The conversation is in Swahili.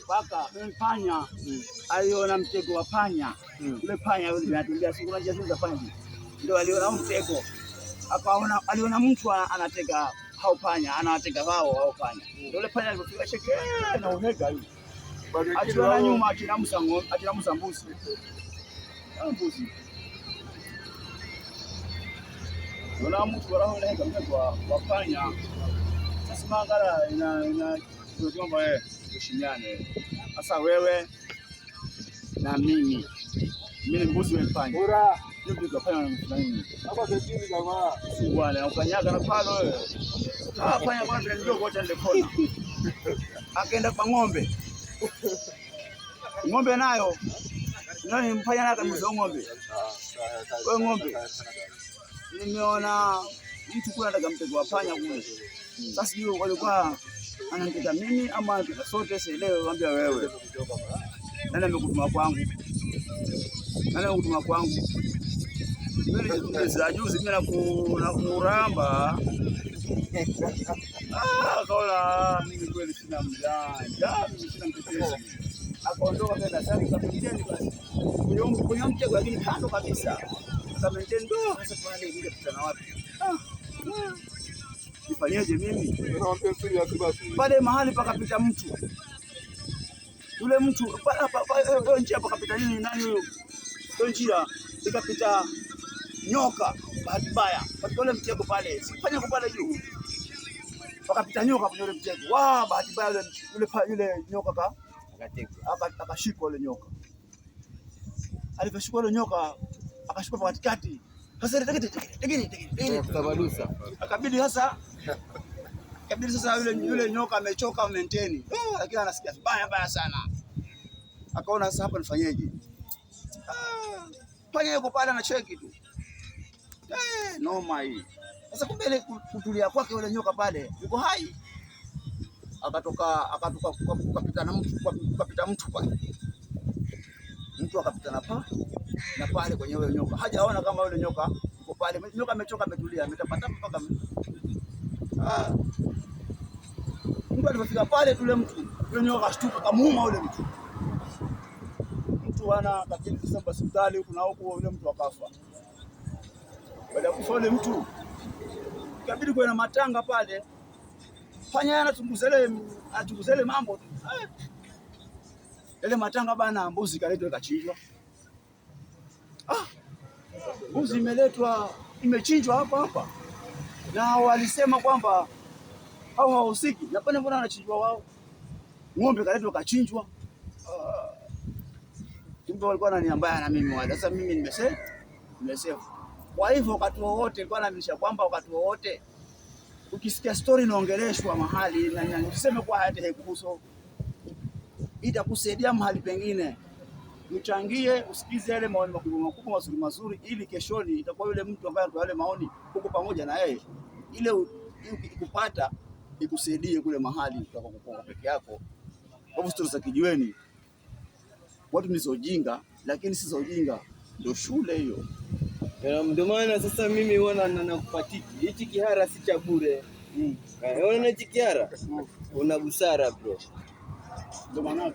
Paka panya aliona mtego wa panya. Yule panya yule anatembea siku moja za panya. Ndio aliona mtego. Aliona mtu anatega hao panya, anawatega hao panya. Ndio yule panya alipofika sheke na unega hivi. Akiona nyuma akinamusa mbuzi. Mbuzi. Wala mtu wala unega mtego wa panya. Sasa mangala ina kwamba tushimiane. Sasa wewe na mimi mbuzi wewe panya. Bora. Ndio tukafanya nini? Hapa kejini jamaa. Si bwana, ukanyaga na palo wewe. Panya bwana ndio kocha ndio kona. Akaenda kwa ng'ombe. Ng'ombe nayo. Nani mpanya na kama ng'ombe? Kwa ng'ombe. Nimeona mtu kule anataka mtego wa panya kule. Sasa hiyo walikuwa ananitaka mimi ama anataka sote sielewe, mwambia wewe. Nani amekutuma kwangu? Mimi za juzi mimi na kuramba. Kaona mimi kweli sina mjanja, mimi sina mtetezi. Akaondoka kwenda sasa kapiteni basi. Kwenye mtego lakini kando kabisa. Kama ndo sasa pale ile tutana wapi? Nifanyeje mimi? Pale mahali pakapita mtu. Yule mtu pale njia pakapita nani huyo? Ndio njia ikapita nyoka bahati mbaya. Katika ule mtego pale, sifanya kupale juu. Pakapita nyoka kwenye ule mtego. Bahati mbaya yule nyoka akashikwa yule nyoka. Alivyoshikwa yule nyoka akashikwa katikati. Sasa tegeni kubalusa. Akabidi sasa yule nyoka amechoka maintain. Lakini anasikia mbaya sana. Akaona sasa hapa nifanyeje? Panya yuko pale na cheki tu. Noma hii. Sasa kumbe ile kutulia kwake yule nyoka pale yuko hai. Akatoka kapita mtu pale. Mtu akapita na pale kwenye yule nyoka. Hajaona kama yule nyoka yuko pale. Nyoka amechoka ametulia, ametapata mpaka mtu alipofika pale yule nyoka akashtuka kamuuma yule mtu. Mtu kabidi kusema hospitali huko na huko yule mtu akafa. Baada ya kufa yule mtu ikabidi kuwe na matanga pale. Panya anachunguza ile mambo tu. Ile matanga bana, mbuzi kaletwa ikachinjwa. Mbuzi imechinjwa hapa. Na walisema kwamba hao hawahusiki. Na pale mbona wanachinjwa wao? Ng'ombe kaletwa kachinjwa. Kumbe walikuwa wananiambia na mimi wale. Sasa mimi nimesema. Kwa hivyo wakati wowote nilikuwa naamisha kwamba wakati wowote ukisikia story inaongeleshwa mahali na usiseme kwa hata haikuhusu. Itakusaidia mahali pengine. Mchangie, usikize yale maoni makubwa mazuri ili keshoni itakuwa yule mtu ambaye anatoa yale maoni huko pamoja na yeye. Ile ukipata ikusaidie kule mahali utakapokuwa peke yako. Kwa stories za kijiweni. Watu ni ujinga, lakini si ujinga ndio shule hiyo. Ndio maana sasa mimi huona nakupatiki. Hichi kihara si cha bure. Unaona hichi kihara? Una busara bro. Ndio maana